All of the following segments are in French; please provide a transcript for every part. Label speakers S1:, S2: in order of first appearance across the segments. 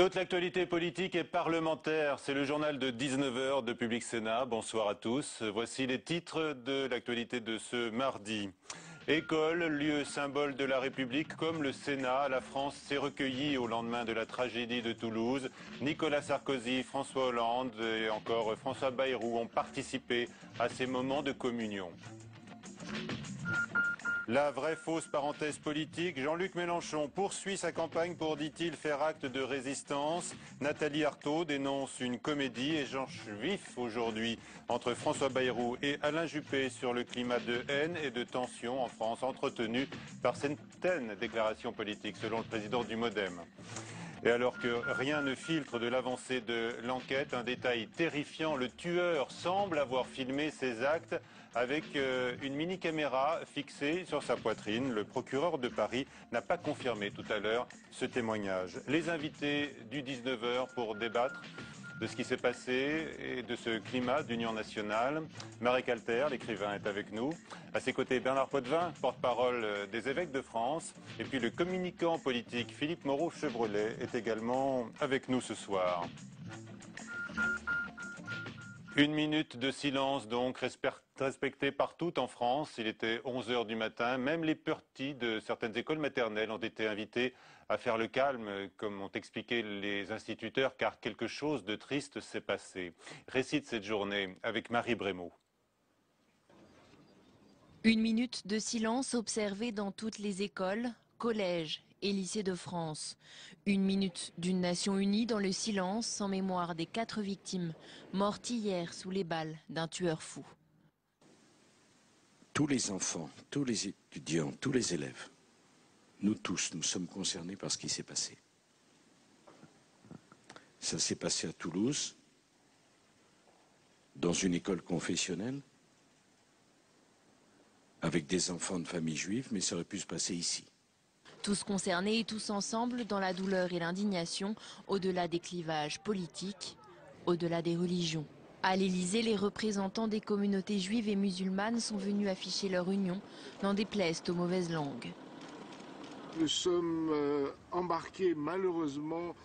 S1: Toute l'actualité politique et parlementaire, c'est le journal de 19 h de Public Sénat. Bonsoir à tous. Voici les titres de l'actualité de ce mardi. École, lieu symbole de la République, comme le Sénat, la France s'est recueillie au lendemain de la tragédie de Toulouse. Nicolas Sarkozy, François Hollande et encore François Bayrou ont participé à ces moments de communion. La vraie fausse parenthèse politique, Jean-Luc Mélenchon poursuit sa campagne pour, dit-il, faire acte de résistance. Nathalie Arthaud dénonce une comédie et Jean Juif aujourd'hui entre François Bayrou et Alain Juppé sur le climat de haine et de tension en France entretenu par certaines déclarations politiques selon le président du MoDem. Et alors que rien ne filtre de l'avancée de l'enquête, un détail terrifiant, le tueur semble avoir filmé ses actes avec une mini-caméra fixée sur sa poitrine. Le procureur de Paris n'a pas confirmé tout à l'heure ce témoignage. Les invités du 19 h pour débattre de ce qui s'est passé et de ce climat d'union nationale. Marek Alter, l'écrivain, est avec nous. À ses côtés, Bernard Potvin, porte-parole des évêques de France. Et puis le communicant politique Philippe Moreau-Chevrolet est également avec nous ce soir. Une minute de silence donc respectée partout en France. Il était 11 h du matin. Même les petits de certaines écoles maternelles ont été invités à faire le calme, comme ont expliqué les instituteurs, car quelque chose de triste s'est passé. Récit de cette journée avec Marie Brémaud.
S2: Une minute de silence observée dans toutes les écoles, collèges et lycées de France. Une minute d'une nation unie dans le silence en mémoire des 4 victimes mortes hier sous les balles d'un tueur fou.
S3: Tous les enfants, tous les étudiants, tous les élèves, nous tous, nous sommes concernés par ce qui s'est passé. Ça s'est passé à Toulouse, dans une école confessionnelle, avec des enfants de familles juives, mais ça aurait pu se passer ici.
S2: Tous concernés et tous ensemble dans la douleur et l'indignation, au-delà des clivages politiques, au-delà des religions. À l'Élysée, les représentants des communautés juives et musulmanes sont venus afficher leur union, n'en déplaise aux mauvaises langues.
S4: Nous sommes embarqués malheureusement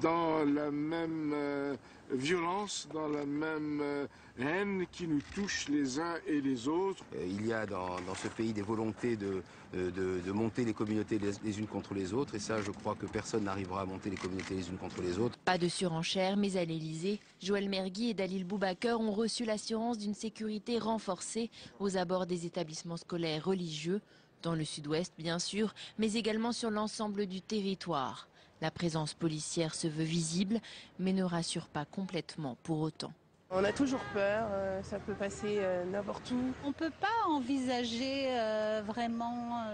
S4: dans la même violence, dans la même haine qui nous touche les uns et les autres.
S5: Il y a dans ce pays des volontés de monter les communautés les unes contre les autres, et ça je crois que personne n'arrivera à monter les communautés les unes contre les autres.
S2: Pas de surenchère, mais à l'Élysée, Joël Mergui et Dalil Boubaker ont reçu l'assurance d'une sécurité renforcée aux abords des établissements scolaires religieux, dans le sud-ouest bien sûr, mais également sur l'ensemble du territoire. La présence policière se veut visible, mais ne rassure pas complètement pour autant.
S6: On a toujours peur, ça peut passer n'importe où.
S7: On ne peut pas envisager vraiment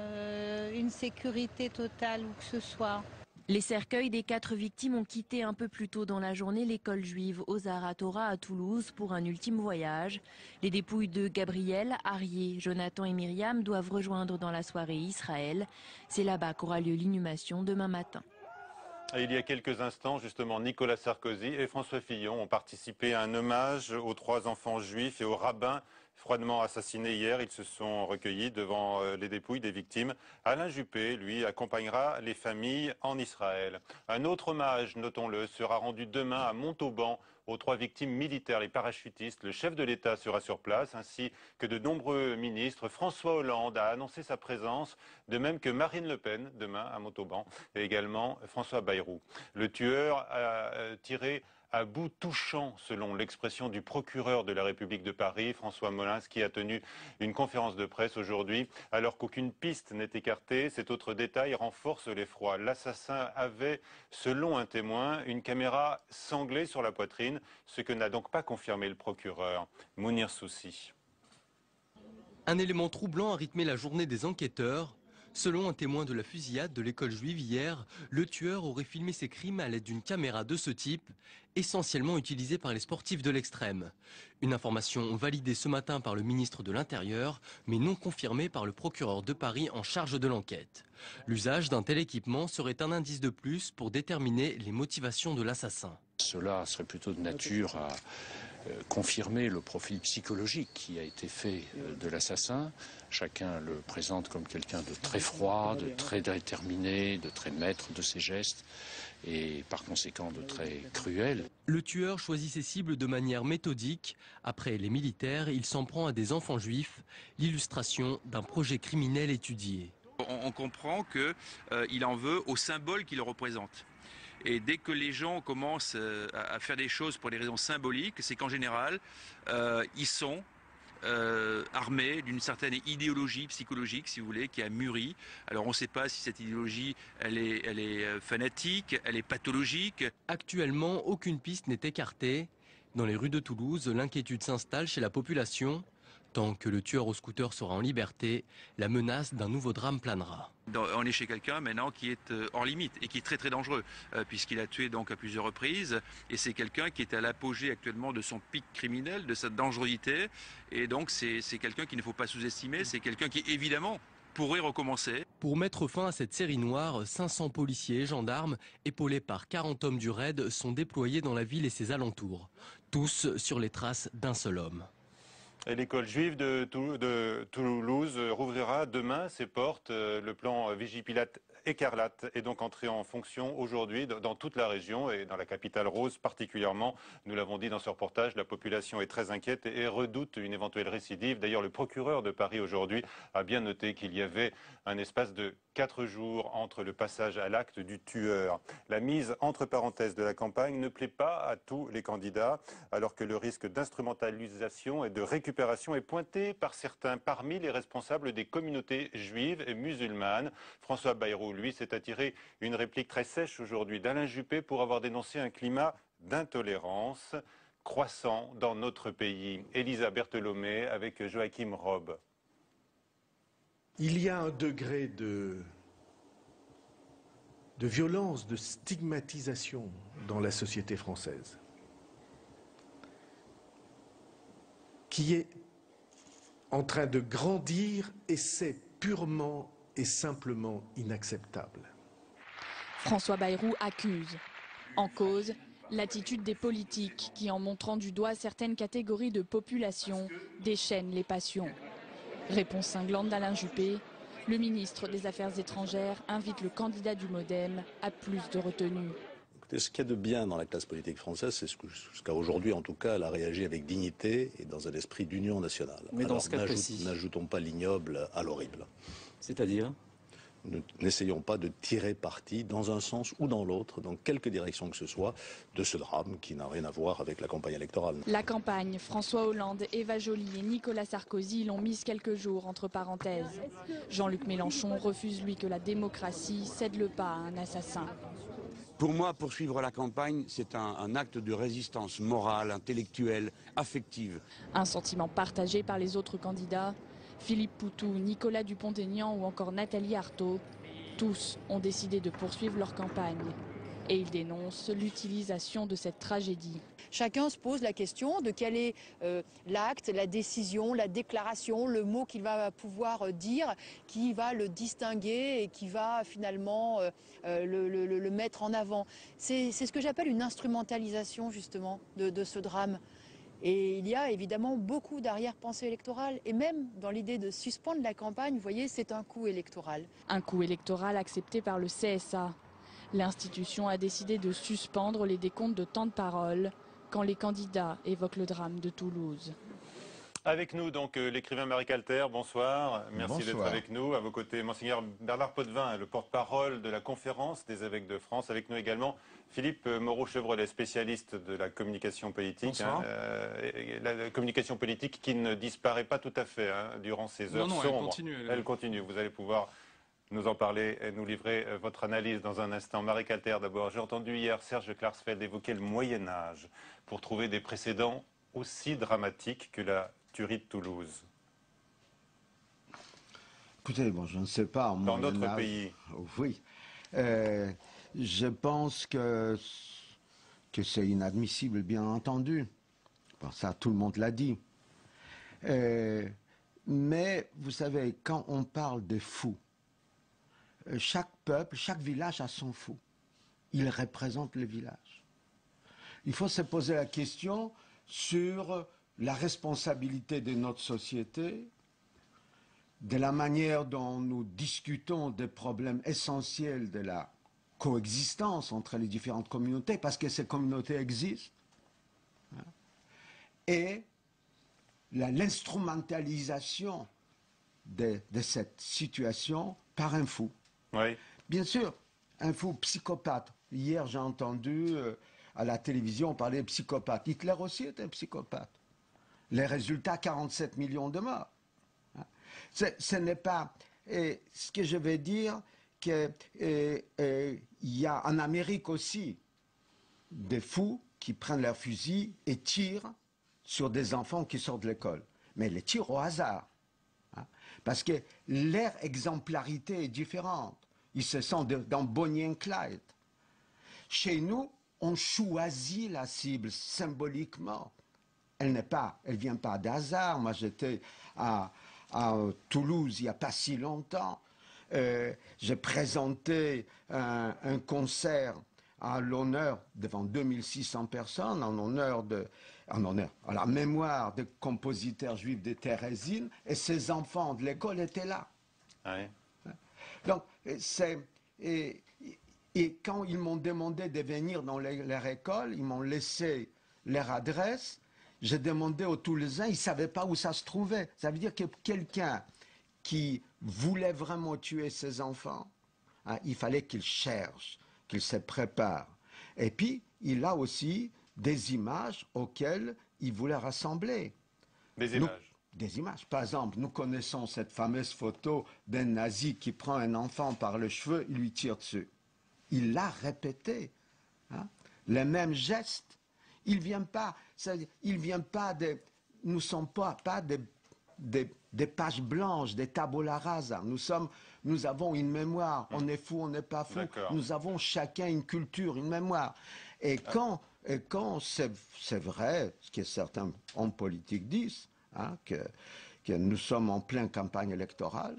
S7: une sécurité totale ou que ce soit.
S2: Les cercueils des 4 victimes ont quitté un peu plus tôt dans la journée l'école juive Ozar Torah à Toulouse pour un ultime voyage. Les dépouilles de Gabriel, Arié, Jonathan et Myriam doivent rejoindre dans la soirée Israël. C'est là-bas qu'aura lieu l'inhumation demain matin.
S1: Et il y a quelques instants, justement, Nicolas Sarkozy et François Fillon ont participé à un hommage aux 3 enfants juifs et aux rabbins froidement assassinés hier. Ils se sont recueillis devant les dépouilles des victimes. Alain Juppé, lui, accompagnera les familles en Israël. Un autre hommage, notons-le, sera rendu demain à Montauban aux 3 victimes militaires, les parachutistes. Le chef de l'État sera sur place, ainsi que de nombreux ministres. François Hollande a annoncé sa présence, de même que Marine Le Pen, demain à Montauban, et également François Bayrou. Le tueur a tiré à bout touchant, selon l'expression du procureur de la République de Paris, François Molins, qui a tenu une conférence de presse aujourd'hui, alors qu'aucune piste n'est écartée. Cet autre détail renforce l'effroi. L'assassin avait, selon un témoin, une caméra sanglée sur la poitrine, ce que n'a donc pas confirmé le procureur. Mounir Soussi.
S8: Un élément troublant a rythmé la journée des enquêteurs. Selon un témoin de la fusillade de l'école juive hier, le tueur aurait filmé ses crimes à l'aide d'une caméra de ce type, essentiellement utilisée par les sportifs de l'extrême. Une information validée ce matin par le ministre de l'Intérieur, mais non confirmée par le procureur de Paris en charge de l'enquête. L'usage d'un tel équipement serait un indice de plus pour déterminer les motivations de l'assassin.
S3: Cela serait plutôt de nature confirmer le profil psychologique qui a été fait de l'assassin. Chacun le présente comme quelqu'un de très froid, de très déterminé, de très maître de ses gestes et par conséquent de très cruel.
S8: Le tueur choisit ses cibles de manière méthodique. Après les militaires, il s'en prend à des enfants juifs, l'illustration d'un projet criminel étudié.
S9: On comprend qu'il en veut au symbole qu'il représente. Et dès que les gens commencent à faire des choses pour des raisons symboliques, c'est qu'en général, ils sont armés d'une certaine idéologie psychologique, si vous voulez, qui a mûri. Alors on ne sait pas si cette idéologie, elle est fanatique, elle est pathologique.
S8: Actuellement, aucune piste n'est écartée. Dans les rues de Toulouse, l'inquiétude s'installe chez la population. Tant que le tueur au scooter sera en liberté, la menace d'un nouveau drame planera.
S9: On est chez quelqu'un maintenant qui est hors limite et qui est très très dangereux puisqu'il a tué donc à plusieurs reprises et c'est quelqu'un qui est à l'apogée actuellement de son pic criminel, de sa dangerosité et donc c'est quelqu'un qu'il ne faut pas sous-estimer, c'est quelqu'un qui évidemment pourrait recommencer.
S8: Pour mettre fin à cette série noire, 500 policiers et gendarmes, épaulés par 40 hommes du raid, sont déployés dans la ville et ses alentours, tous sur les traces d'un seul homme.
S1: Et l'école juive de Toulouse rouvrira demain ses portes. Le plan Vigipilate écarlate est donc entré en fonction aujourd'hui dans toute la région et dans la capitale rose particulièrement. Nous l'avons dit dans ce reportage, la population est très inquiète et redoute une éventuelle récidive. D'ailleurs, le procureur de Paris aujourd'hui a bien noté qu'il y avait un espace de 4 jours entre le passage à l'acte du tueur. La mise entre parenthèses de la campagne ne plaît pas à tous les candidats, alors que le risque d'instrumentalisation et de récupération est pointé par certains parmi les responsables des communautés juives et musulmanes. François Bayrou, lui, s'est attiré une réplique très sèche aujourd'hui d'Alain Juppé pour avoir dénoncé un climat d'intolérance croissant dans notre pays. Elisa Berthelomé avec Joachim Robb.
S10: Il y a un degré de violence, de stigmatisation dans la société française qui est en train de grandir et c'est purement et simplement inacceptable.
S11: François Bayrou accuse. En cause, l'attitude des politiques qui, en montrant du doigt certaines catégories de population, déchaînent les passions. Réponse cinglante d'Alain Juppé. Le ministre des Affaires étrangères invite le candidat du MoDem à plus de retenue.
S12: Écoutez, ce qu'il y a de bien dans la classe politique française, c'est jusqu'à aujourd'hui, en tout cas, elle a réagi avec dignité et dans un esprit d'union nationale.
S13: Mais dans ce cas précis,
S12: n'ajoutons pas l'ignoble à l'horrible.
S13: C'est-à-dire ?
S12: N'essayons pas de tirer parti dans un sens ou dans l'autre, dans quelque direction que ce soit, de ce drame qui n'a rien à voir avec la campagne électorale.
S11: La campagne, François Hollande, Eva Joly et Nicolas Sarkozy l'ont mise quelques jours entre parenthèses. Jean-Luc Mélenchon refuse, lui, que la démocratie cède le pas à un assassin.
S14: Pour moi, poursuivre la campagne, c'est un acte de résistance morale, intellectuelle, affective.
S11: Un sentiment partagé par les autres candidats. Philippe Poutou, Nicolas Dupont-Aignan ou encore Nathalie Arthaud, tous ont décidé de poursuivre leur campagne. Et ils dénoncent l'utilisation de cette tragédie.
S15: Chacun se pose la question de quel est l'acte, la décision, la déclaration, le mot qu'il va pouvoir dire, qui va le distinguer et qui va finalement le mettre en avant. C'est ce que j'appelle une instrumentalisation justement de ce drame. Et il y a évidemment beaucoup d'arrière-pensée électorale. Et même dans l'idée de suspendre la campagne, vous voyez, c'est un coup électoral.
S11: Un coup électoral accepté par le CSA. L'institution a décidé de suspendre les décomptes de temps de parole quand les candidats évoquent le drame de Toulouse.
S1: Avec nous, donc, l'écrivain Marie Calter, bonsoir. Merci d'être avec nous. À vos côtés, Monseigneur Bernard Potvin, le porte-parole de la conférence des évêques de France. Avec nous également, Philippe Moreau-Chevrolet, spécialiste de la communication politique. La communication politique qui ne disparaît pas tout à fait durant ces heures sombres.
S16: Elle continue.
S1: Elle continue. Vous allez pouvoir nous en parler et nous livrer votre analyse dans un instant. Marie Calter, d'abord. J'ai entendu hier Serge Klarsfeld évoquer le Moyen-Âge pour trouver des précédents aussi dramatiques que la tuerie de Toulouse.
S17: Écoutez, bon, je ne sais pas.
S1: Dans notre pays.
S17: Oui. Je pense que c'est inadmissible, bien entendu. Bon, ça, tout le monde l'a dit. Mais, vous savez, quand on parle de fous, chaque peuple, chaque village a son fou. Il représente le village. Il faut se poser la question, sur la responsabilité de notre société, de la manière dont nous discutons des problèmes essentiels de la coexistence entre les différentes communautés, parce que ces communautés existent, hein, et l'instrumentalisation de cette situation par un fou.
S1: Oui.
S17: Bien sûr, un fou psychopathe. Hier, j'ai entendu à la télévision parler de psychopathe. Hitler aussi était un psychopathe. Les résultats, 47 millions de morts. Ce n'est pas... Et ce que je veux dire, qu'il y a en Amérique aussi des fous qui prennent leurs fusils et tirent sur des enfants qui sortent de l'école. Mais ils les tirent au hasard. Parce que leur exemplarité est différente. Ils se sentent dans Bonnie and Clyde. Chez nous, on choisit la cible symboliquement. Elle ne vient pas d'hasard. Moi, j'étais à Toulouse il n'y a pas si longtemps. J'ai présenté un concert à l'honneur devant 2600 personnes, à la mémoire des compositeurs juifs de Thérésine, et ces enfants de l'école étaient là.
S1: Oui.
S17: Donc, et quand ils m'ont demandé de venir dans leur école, ils m'ont laissé leur adresse. J'ai demandé aux Toulousains, ils ne savaient pas où ça se trouvait. Ça veut dire que quelqu'un qui voulait vraiment tuer ses enfants, hein, il fallait qu'il cherche, qu'il se prépare. Et puis, il a aussi des images auxquelles il voulait rassembler.
S1: Des images.
S17: Des images. Par exemple, nous connaissons cette fameuse photo d'un nazi qui prend un enfant par le cheveu, il lui tire dessus. Il l'a répété. Hein, les mêmes gestes. Il vient pas nous ne sommes pas des pages blanches, des tabula rasa. Nous avons une mémoire. On est fou, on n'est pas fou. Nous avons chacun une culture, une mémoire. Et quand c'est vrai, ce que certains hommes politiques disent, hein, que nous sommes en pleine campagne électorale,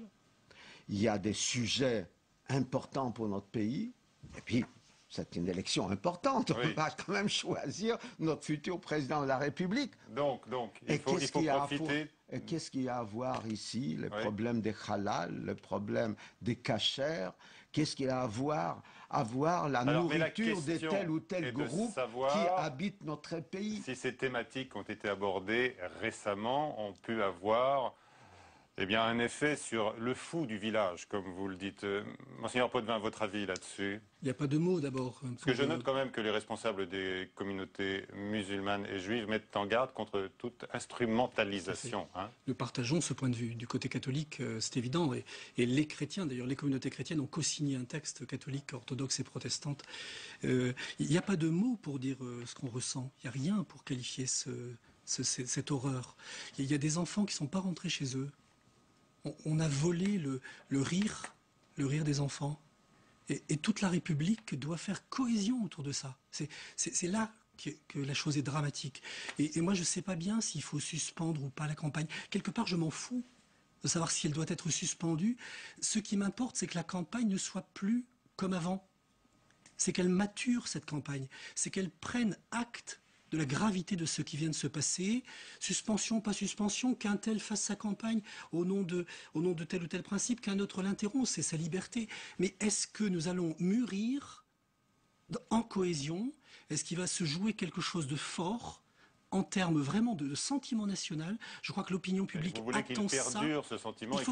S17: il y a des sujets importants pour notre pays, et puis c'est une élection importante. Oui. On va quand même choisir notre futur président de la République.
S1: Donc il faut profiter.
S17: Et qu'est-ce qu'il y a à voir ici? Le problème des halal, le problème des cachers. Qu'est-ce qu'il y a à voir la nourriture de tel ou tel groupe qui habite notre pays?
S1: Si ces thématiques ont été abordées récemment, ont pu avoir un effet sur le fou du village, comme vous le dites. Monseigneur Potvin, votre avis là-dessus?
S16: Il n'y a pas de mots d'abord.
S1: Parce que je note quand même que les responsables des communautés musulmanes et juives mettent en garde contre toute instrumentalisation. Hein.
S16: Nous partageons ce point de vue. Du côté catholique, c'est évident. Et les chrétiens, d'ailleurs, les communautés chrétiennes ont co-signé un texte catholique, orthodoxe et protestante. Il n'y a pas de mots pour dire ce qu'on ressent. Il n'y a rien pour qualifier cette horreur. Il y a des enfants qui ne sont pas rentrés chez eux. On a volé le rire des enfants. Et toute la République doit faire cohésion autour de ça. C'est là que la chose est dramatique. Et moi, je ne sais pas bien s'il faut suspendre ou pas la campagne. Quelque part, je m'en fous de savoir si elle doit être suspendue. Ce qui m'importe, c'est que la campagne ne soit plus comme avant. C'est qu'elle mature, cette campagne. C'est qu'elle prenne acte de la gravité de ce qui vient de se passer, suspension, pas suspension, qu'un tel fasse sa campagne au nom de tel ou tel principe, qu'un autre l'interrompt, c'est sa liberté. Mais est-ce que nous allons mûrir en cohésion? Est-ce qu'il va se jouer quelque chose de fort en termes vraiment de sentiment national? Je crois que l'opinion publique attend ça.
S1: Vous voulez qu'il perdure ce sentiment
S16: et
S1: que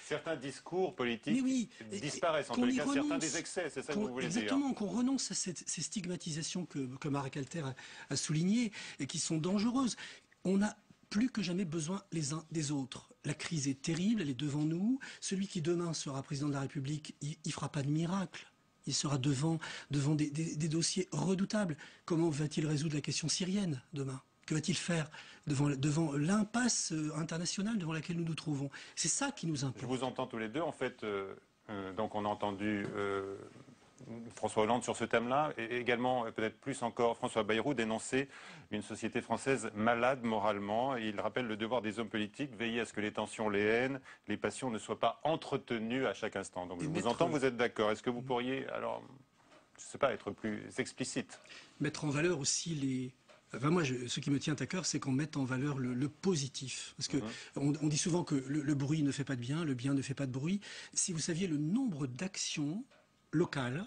S1: certains discours politiques disparaissent, en tous les cas, certains des excès, c'est ça que vous voulez dire?
S16: Exactement, qu'on renonce à ces stigmatisations que Marc Alter a soulignées et qui sont dangereuses. On a plus que jamais besoin les uns des autres. La crise est terrible, elle est devant nous. Celui qui demain sera président de la République, il ne fera pas de miracle. Il sera devant des dossiers redoutables. Comment va-t-il résoudre la question syrienne demain? Que va-t-il faire devant l'impasse internationale devant laquelle nous nous trouvons? C'est ça qui nous importe.
S1: Je vous entends tous les deux. En fait, donc on a entendu François Hollande sur ce thème-là, et également, peut-être plus encore, François Bayrou dénoncer une société française malade moralement. Il rappelle le devoir des hommes politiques, veiller à ce que les tensions, les haines, les passions ne soient pas entretenues à chaque instant. Donc je vous entends, vous êtes d'accord. Est-ce que vous pourriez, alors, je ne sais pas, être plus explicite?
S16: Mettre en valeur aussi Enfin, moi, ce qui me tient à cœur, c'est qu'on mette en valeur le positif. Parce que on dit souvent que le bruit ne fait pas de bien, le bien ne fait pas de bruit. Si vous saviez le nombre d'actions locales,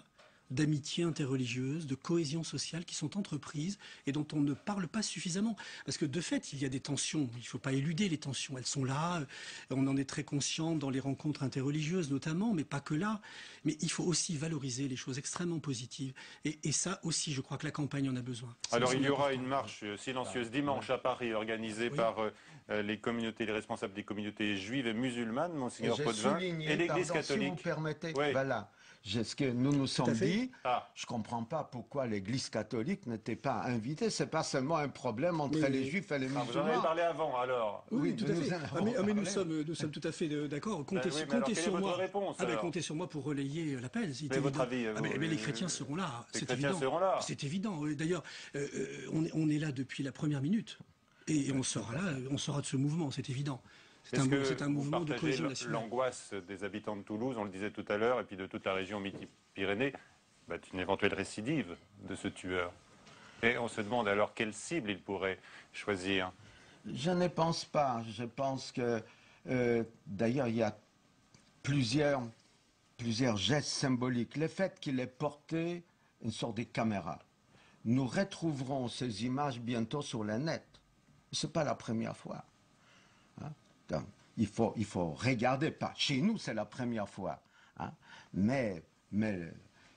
S16: d'amitié interreligieuse, de cohésion sociale qui sont entreprises et dont on ne parle pas suffisamment. Parce que de fait, il y a des tensions. Il ne faut pas éluder les tensions. Elles sont là. On en est très conscient dans les rencontres interreligieuses notamment, mais pas que là. Mais il faut aussi valoriser les choses extrêmement positives. Et ça aussi, je crois que la campagne en a besoin.
S1: Alors il y aura une marche silencieuse dimanche à Paris organisée par les responsables des communautés juives et musulmanes, Monseigneur Potvin, et l'Église catholique.
S17: Si vous permettez, voilà. Ce que nous nous sommes dit, je ne comprends pas pourquoi l'Église catholique n'était pas invitée. Ce n'est pas seulement un problème entre les juifs et les musulmans.
S1: Vous en avez parlé avant, alors.
S16: Oui, tout à fait. Mais nous sommes tout à fait d'accord. Comptez sur moi. Comptez sur moi pour relayer l'appel.
S1: Votre avis
S16: les chrétiens seront là.
S1: C'est évident.
S16: C'est évident. D'ailleurs, on est là depuis la première minute. Et on sera là, on sera de ce mouvement, c'est évident. C'est un mouvement de cohésion nationale.
S1: L'angoisse des habitants de Toulouse, on le disait tout à l'heure, et puis de toute la région Midi-Pyrénées, une éventuelle récidive de ce tueur. Et on se demande alors quelle cible il pourrait choisir.
S17: Je ne pense pas. Je pense que, d'ailleurs, il y a plusieurs gestes symboliques. Le fait qu'il ait porté une sorte de caméra. Nous retrouverons ces images bientôt sur le net. Ce n'est pas la première fois. Donc, il faut regarder, pas chez nous c'est la première fois, mais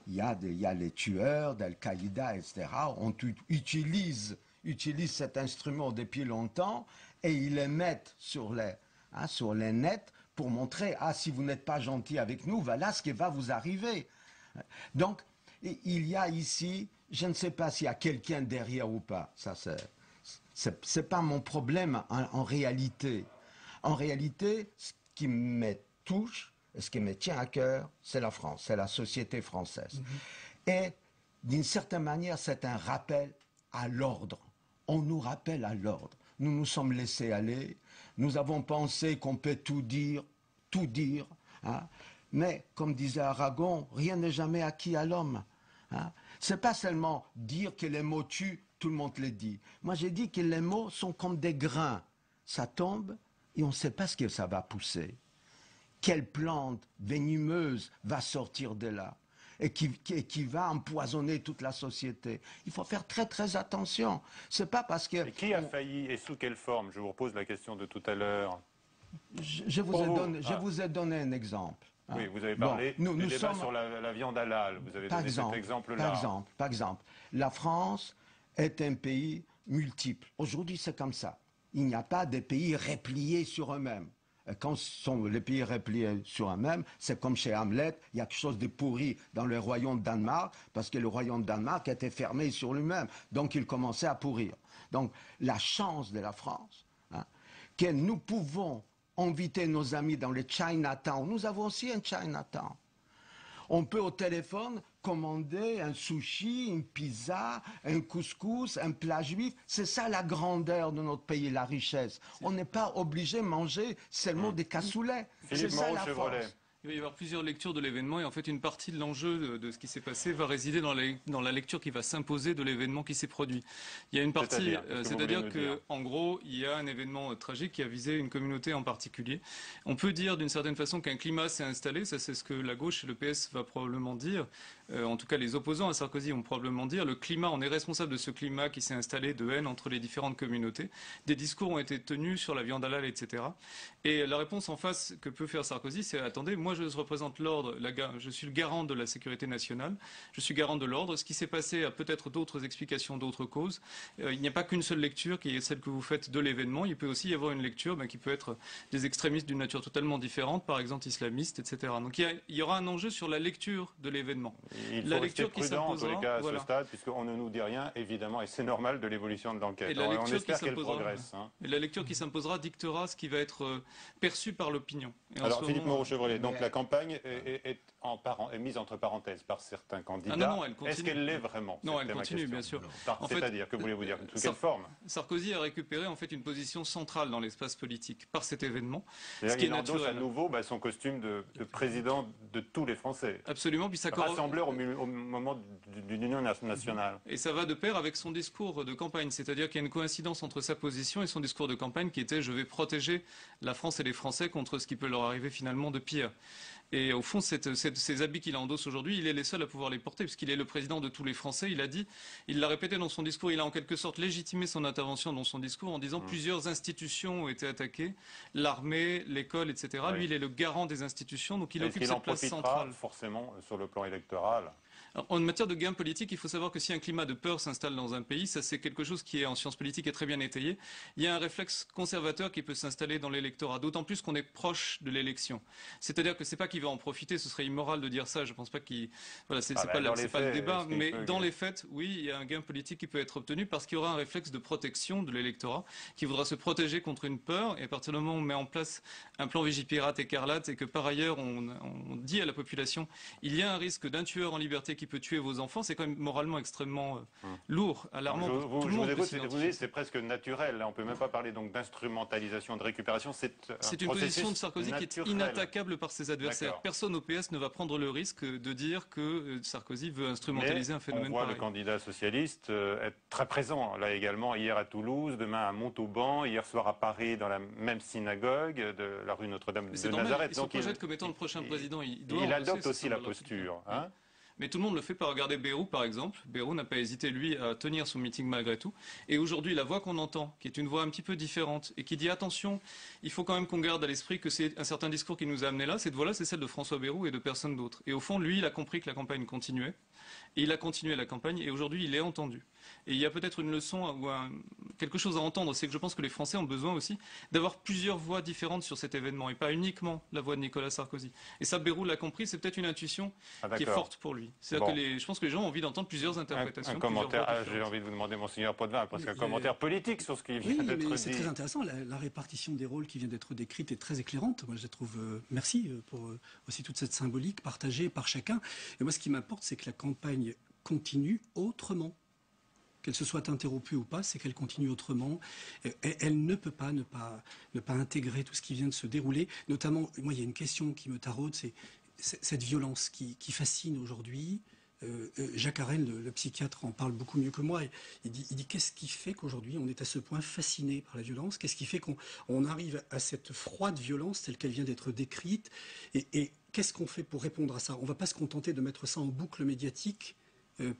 S17: il y a les tueurs d'Al-Qaïda, etc. On utilise cet instrument depuis longtemps et ils les mettent sur les nets pour montrer, si vous n'êtes pas gentil avec nous, voilà ce qui va vous arriver. Donc, il y a ici, je ne sais pas s'il y a quelqu'un derrière ou pas, ça c'est pas mon problème en réalité. En réalité, ce qui me touche, et ce qui me tient à cœur, c'est la France, c'est la société française. Et d'une certaine manière, c'est un rappel à l'ordre. On nous rappelle à l'ordre. Nous nous sommes laissés aller, nous avons pensé qu'on peut tout dire, mais comme disait Aragon, rien n'est jamais acquis à l'homme. C'est pas seulement dire que les mots tuent, tout le monde les dit. Moi, j'ai dit que les mots sont comme des grains. Ça tombe, et on ne sait pas ce que ça va pousser. Quelle plante venimeuse va sortir de là et qui va empoisonner toute la société. Il faut faire très très attention. C'est pas parce que...
S1: Et qui a failli et sous quelle forme? Je vous repose la question de tout à l'heure.
S17: Je vous ai donné un exemple.
S1: Oui, vous avez parlé du débat sur la viande halal. Vous avez donné cet exemple-là.
S17: Par exemple, la France est un pays multiple. Aujourd'hui, c'est comme ça. Il n'y a pas de pays repliés sur eux-mêmes. Quand sont les pays repliés sur eux-mêmes, c'est comme chez Hamlet, il y a quelque chose de pourri dans le royaume de Danemark, parce que le royaume de Danemark était fermé sur lui-même, donc il commençait à pourrir. Donc la chance de la France, que nous pouvons inviter nos amis dans le Chinatown, nous avons aussi un Chinatown. On peut au téléphone commander un sushi, une pizza, un couscous, un plat juif. C'est ça la grandeur de notre pays, la richesse. On n'est pas obligé de manger seulement des cassoulets. C'est ça la force.
S18: Il va y avoir plusieurs lectures de l'événement et en fait une partie de l'enjeu de ce qui s'est passé va résider dans la lecture qui va s'imposer de l'événement qui s'est produit. Il y a une partie, c'est-à-dire qu'en gros, il y a un événement tragique qui a visé une communauté en particulier. On peut dire d'une certaine façon qu'un climat s'est installé, ça c'est ce que la gauche et le PS va probablement dire, en tout cas les opposants à Sarkozy vont probablement dire, le climat, on est responsable de ce climat qui s'est installé de haine entre les différentes communautés. Des discours ont été tenus sur la viande halal, etc. Et la réponse en face que peut faire Sarkozy, c'est attendez, moi je représente l'ordre, je suis le garant de la sécurité nationale, je suis garant de l'ordre. Ce qui s'est passé a peut-être d'autres explications, d'autres causes. Il n'y a pas qu'une seule lecture qui est celle que vous faites de l'événement. Il peut aussi y avoir une lecture qui peut être des extrémistes d'une nature totalement différente, par exemple islamistes, etc. Donc il y aura un enjeu sur la lecture de l'événement.
S1: Il faut rester prudent en tous les cas à ce stade, puisqu'on ne nous dit rien, évidemment, et c'est normal de l'évolution de l'enquête. On espère qu'elle progresse.
S18: Et la lecture qui s'imposera dictera ce qui va être perçu par l'opinion.
S1: Alors Philippe Moreau-Chevrolet, donc la campagne est mise entre parenthèses par certains candidats.
S18: Ah non, elle continue.
S1: Est-ce qu'elle l'est vraiment?
S18: Non, elle continue, bien sûr.
S1: C'est-à-dire, que voulez-vous dire? Sous quelle forme?
S18: Sarkozy a récupéré en fait une position centrale dans l'espace politique par cet événement.
S1: Ce qui est endosse à nouveau son costume de président de tous les Français.
S18: Absolument, puis ça
S1: rassembleur au moment d'une union nationale.
S18: Et ça va de pair avec son discours de campagne, c'est-à-dire qu'il y a une coïncidence entre sa position et son discours de campagne qui était « je vais protéger la France et les Français contre ce qui peut leur arriver finalement de pire ». Et au fond, ces habits qu'il endosse aujourd'hui, il est les seuls à pouvoir les porter, puisqu'il est le président de tous les Français. Il a dit, il l'a répété dans son discours, il a en quelque sorte légitimé son intervention dans son discours en disant plusieurs institutions ont été attaquées, l'armée, l'école, etc. Lui, il est le garant des institutions, donc il occupe cette place centrale.
S1: Forcément sur le plan électoral.
S18: Alors, en matière de gain politique, il faut savoir que si un climat de peur s'installe dans un pays, ça c'est quelque chose qui est en sciences politiques est très bien étayé, il y a un réflexe conservateur qui peut s'installer dans l'électorat, d'autant plus qu'on est proche de l'élection. C'est-à-dire que c'est pas qu'il va en profiter, ce serait immoral de dire ça, je pense pas qu'il... Voilà, c'est pas le débat, mais dans les faits, oui, il y a un gain politique qui peut être obtenu parce qu'il y aura un réflexe de protection de l'électorat qui voudra se protéger contre une peur, et à partir du moment où on met en place un plan Vigipirate écarlate et que par ailleurs on dit à la population il y a un risque d'un tueur en liberté qui peut tuer vos enfants, c'est quand même moralement extrêmement lourd, alarmant.
S1: Vous dites c'est presque naturel. Là, on ne peut même pas parler donc d'instrumentalisation, de récupération. C'est
S18: une position de Sarkozy qui est inattaquable par ses adversaires. Personne au PS ne va prendre le risque de dire que Sarkozy veut instrumentaliser un phénomène pareil.
S1: On voit le candidat socialiste être très présent, là également, hier à Toulouse, demain à Montauban, hier soir à Paris, dans la même synagogue de la rue Notre-Dame de Nazareth.
S18: Il se projette comme étant le prochain président.
S1: Il adopte aussi la posture.
S18: Mais tout le monde le fait pas. Regarder Bayrou, par exemple. Bayrou n'a pas hésité, lui, à tenir son meeting malgré tout. Et aujourd'hui, la voix qu'on entend, qui est une voix un petit peu différente, et qui dit attention, il faut quand même qu'on garde à l'esprit que c'est un certain discours qui nous a amené là. Cette voix-là, c'est celle de François Bayrou et de personne d'autre. Et au fond, lui, il a compris que la campagne continuait. Et il a continué la campagne. Et aujourd'hui, il est entendu. Et il y a peut-être une leçon ou quelque chose à entendre. C'est que je pense que les Français ont besoin aussi d'avoir plusieurs voix différentes sur cet événement et pas uniquement la voix de Nicolas Sarkozy. Et ça, Bayrou l'a compris. C'est peut-être une intuition qui est forte pour lui. C'est-à-dire que je pense que les gens ont envie d'entendre plusieurs interprétations.
S1: Un commentaire, j'ai envie de vous demander, Monseigneur Potvin, parce qu'un commentaire politique sur ce qui vient d'être dit.
S16: C'est très intéressant. La répartition des rôles qui vient d'être décrite est très éclairante. Moi, je la trouve. Merci pour aussi toute cette symbolique partagée par chacun. Et moi, ce qui m'importe, c'est que la campagne continue autrement. Qu'elle se soit interrompue ou pas, c'est qu'elle continue autrement. Elle ne peut pas ne pas intégrer tout ce qui vient de se dérouler. Notamment, moi, il y a une question qui me taraude, c'est cette violence qui fascine aujourd'hui. Jacques Arel, le psychiatre, en parle beaucoup mieux que moi. Il dit qu'est-ce qui fait qu'aujourd'hui on est à ce point fasciné par la violence? Qu'est-ce qui fait qu'on arrive à cette froide violence telle qu'elle vient d'être décrite? Et qu'est-ce qu'on fait pour répondre à ça? On ne va pas se contenter de mettre ça en boucle médiatique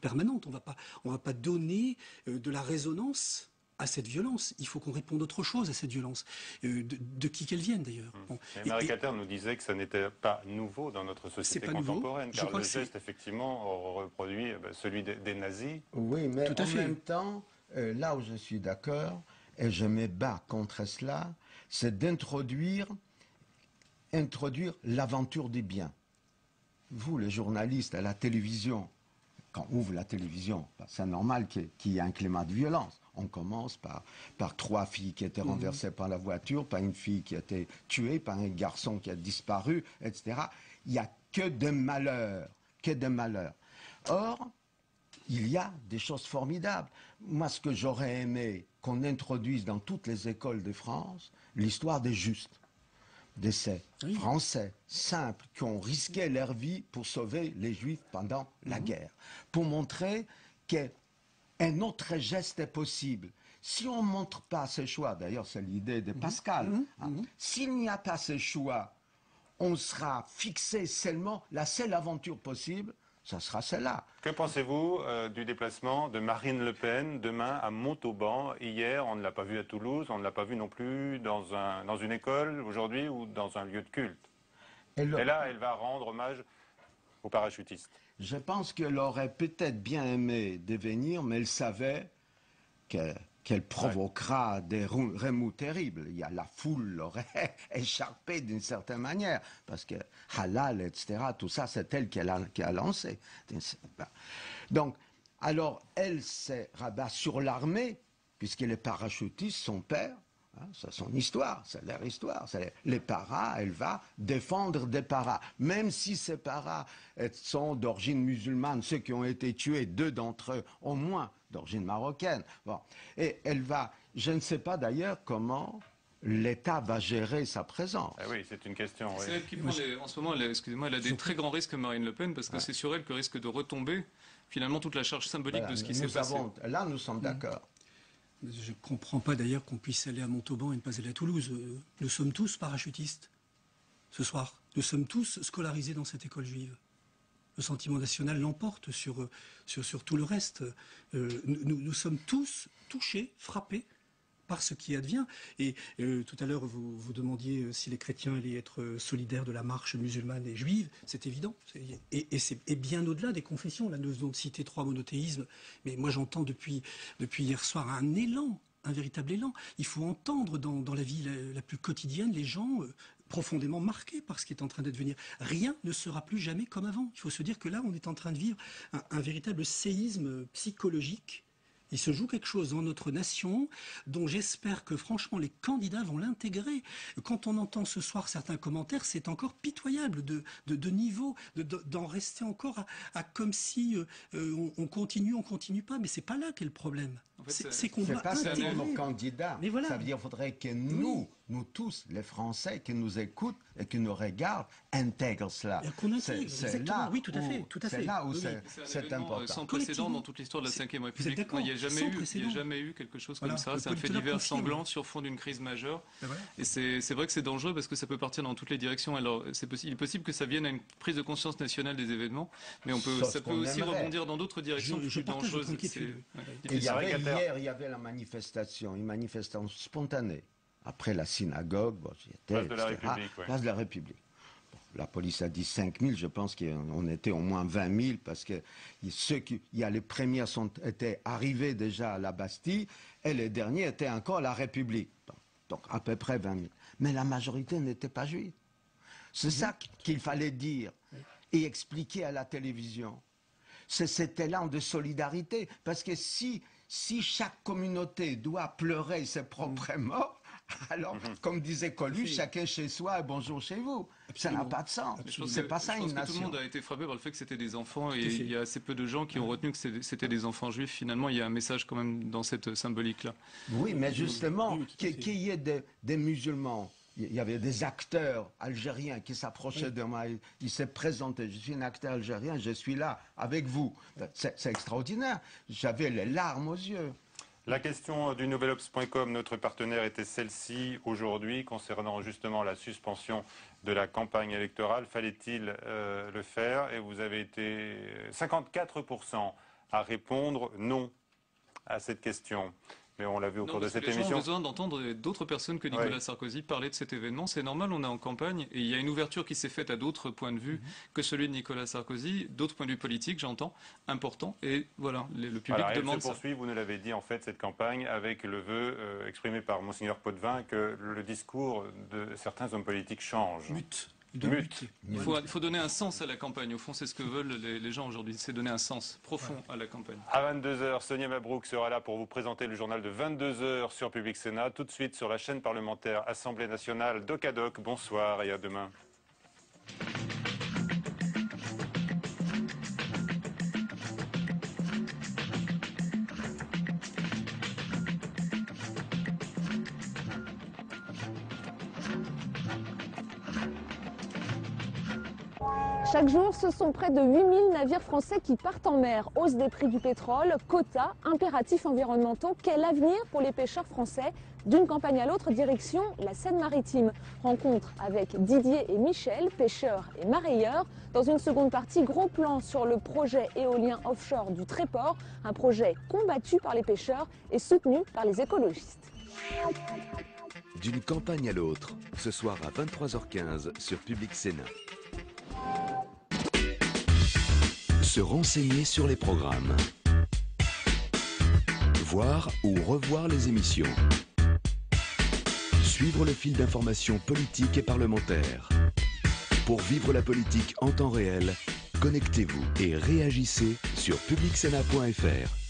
S16: permanente. On va pas donner de la résonance à cette violence. Il faut qu'on réponde autre chose à cette violence, de qui qu'elle vienne d'ailleurs.
S1: Bon. Marie Cater nous disait que ça n'était pas nouveau dans notre société contemporaine, car le geste, effectivement, reproduit celui des nazis.
S17: Oui, mais en même temps, là où je suis d'accord, et je me bats contre cela, c'est d'introduire l'aventure des biens. Vous, les journalistes à la télévision, quand on ouvre la télévision, c'est normal qu'il y ait un climat de violence. On commence par 3 filles qui étaient renversées par la voiture, par une fille qui a été tuée, par un garçon qui a disparu, etc. Il n'y a que de malheurs, Or, il y a des choses formidables. Moi, ce que j'aurais aimé qu'on introduise dans toutes les écoles de France, l'histoire des justes. D'essais français, simples, qui ont risqué leur vie pour sauver les Juifs pendant la guerre. Pour montrer qu'un autre geste est possible. Si on ne montre pas ce choix, d'ailleurs c'est l'idée de Pascal, s'il n'y a pas ce choix, on sera fixé seulement, la seule aventure possible, ça sera celle-là.
S1: Que pensez-vous du déplacement de Marine Le Pen demain à Montauban? Hier, on ne l'a pas vu à Toulouse, on ne l'a pas vu non plus dans une école aujourd'hui ou dans un lieu de culte. Et là, elle va rendre hommage aux parachutistes.
S17: Je pense qu'elle aurait peut-être bien aimé devenir, mais elle savait qu'elle provoquera des remous terribles. La foule l'aurait échappé d'une certaine manière, parce que halal, etc., tout ça, c'est elle qui a lancé. Donc, alors, elle s'est rabat sur l'armée, puisqu'elle est parachutiste, son père, Hein, c'est son histoire, c'est leur histoire. Les paras, elle va défendre des paras. Même si ces paras sont d'origine musulmane, ceux qui ont été tués, 2 d'entre eux au moins d'origine marocaine. Bon. Et elle va, je ne sais pas d'ailleurs comment l'État va gérer sa présence.
S1: Ah oui, c'est une question.
S18: C'est elle qui prend en ce moment, excusez-moi, elle a des très grands risques, Marine Le Pen, parce que c'est sur elle que risque de retomber finalement toute la charge symbolique de ce qui s'est passé.
S17: Là, nous sommes d'accord.
S16: Je ne comprends pas d'ailleurs qu'on puisse aller à Montauban et ne pas aller à Toulouse. Nous sommes tous parachutistes ce soir. Nous sommes tous scolarisés dans cette école juive. Le sentiment national l'emporte sur tout le reste. Nous sommes tous touchés, frappés par ce qui advient. Et tout à l'heure, vous demandiez si les chrétiens allaient être solidaires de la marche musulmane et juive. C'est évident. Et bien au-delà des confessions. Là, nous venons de citer 3 monothéismes. Mais moi, j'entends depuis hier soir un élan, un véritable élan. Il faut entendre dans la vie la plus quotidienne les gens profondément marqués par ce qui est en train d'advenir. Rien ne sera plus jamais comme avant. Il faut se dire que là, on est en train de vivre un véritable séisme psychologique. Il se joue quelque chose dans notre nation dont j'espère que franchement les candidats vont l'intégrer. Quand on entend ce soir certains commentaires, c'est encore pitoyable de niveau, d'en rester encore à comme si on continue pas. Mais c'est pas là qu'est le problème.
S18: En fait,
S17: c'est qu'on doit intégrer nos candidats. Mais voilà. Ça veut dire qu'il faudrait que nous tous, les Français qui nous écoutent et qui nous regardent, intègrent cela.
S16: Qu'on intègre, exactement. Oui, tout à fait.
S17: C'est là où c'est important.
S18: Sans précédent dans toute l'histoire de la Ve République. Il n'y a jamais eu quelque chose comme ça. C'est un fait divers sanglant sur fond d'une crise majeure. Et c'est vrai que c'est dangereux parce que ça peut partir dans toutes les directions. Alors, il est possible que ça vienne à une prise de conscience nationale des événements, mais ça peut aussi rebondir dans d'autres directions plus dangereuses.
S17: Hier, il y avait une manifestation spontanée. Après la synagogue,
S1: Place de la République.
S17: Place de la République. Bon, la police a dit 5 000, je pense qu'on était au moins 20 000 parce que les premiers étaient arrivés déjà à la Bastille et les derniers étaient encore à la République. Donc à peu près 20 000. Mais la majorité n'était pas juive. C'est ça qu'il fallait dire et expliquer à la télévision. C'est cet élan de solidarité. Parce que si chaque communauté doit pleurer ses propres morts, alors, comme disait Coluche, chacun chez soi et bonjour chez vous. Ça n'a pas de sens. C'est pas ça une nation.
S18: Tout le monde a été frappé par le fait que c'était des enfants et il y a assez peu de gens qui ont retenu que c'était des enfants juifs. Finalement, il y a un message quand même dans cette symbolique-là.
S17: Oui, mais justement, qu'il y ait des musulmans. Il y avait des acteurs algériens qui s'approchaient de moi. Il s'est présenté. Je suis un acteur algérien, je suis là avec vous. C'est extraordinaire. J'avais les larmes aux yeux.
S1: La question du nouvelobs.com, notre partenaire, était celle-ci aujourd'hui concernant justement la suspension de la campagne électorale. Fallait-il le faire? Et vous avez été 54% à répondre non à cette question. Mais on l'a vu au cours de cette émission.
S18: Les gens ont besoin d'entendre d'autres personnes que Nicolas Sarkozy parler de cet événement. C'est normal, on est en campagne et il y a une ouverture qui s'est faite à d'autres points de vue que celui de Nicolas Sarkozy, d'autres points de vue politiques, j'entends, importants. Et voilà, le public demande ça.
S1: Elle se poursuit, vous nous l'avez dit, en fait, cette campagne avec le vœu exprimé par Monseigneur Potvin que le discours de certains hommes politiques change.
S16: Mute.
S18: Il faut donner un sens à la campagne. Au fond, c'est ce que veulent les gens aujourd'hui. C'est donner un sens profond à la campagne.
S1: À 22h, Sonia Mabrouk sera là pour vous présenter le journal de 22h sur Public Sénat. Tout de suite sur la chaîne parlementaire Assemblée nationale Doc. Bonsoir et à demain.
S19: Chaque jour, ce sont près de 8000 navires français qui partent en mer. Hausse des prix du pétrole, quotas, impératifs environnementaux. Quel avenir pour les pêcheurs français? D'une campagne à l'autre, direction la Seine-Maritime. Rencontre avec Didier et Michel, pêcheurs et marailleurs. Dans une seconde partie, gros plan sur le projet éolien offshore du Tréport. Un projet combattu par les pêcheurs et soutenu par les écologistes.
S20: D'une campagne à l'autre, ce soir à 23h15 sur Public Sénat. Se renseigner sur les programmes. Voir ou revoir les émissions. Suivre le fil d'information politique et parlementaire. Pour vivre la politique en temps réel, connectez-vous et réagissez sur publicsénat.fr.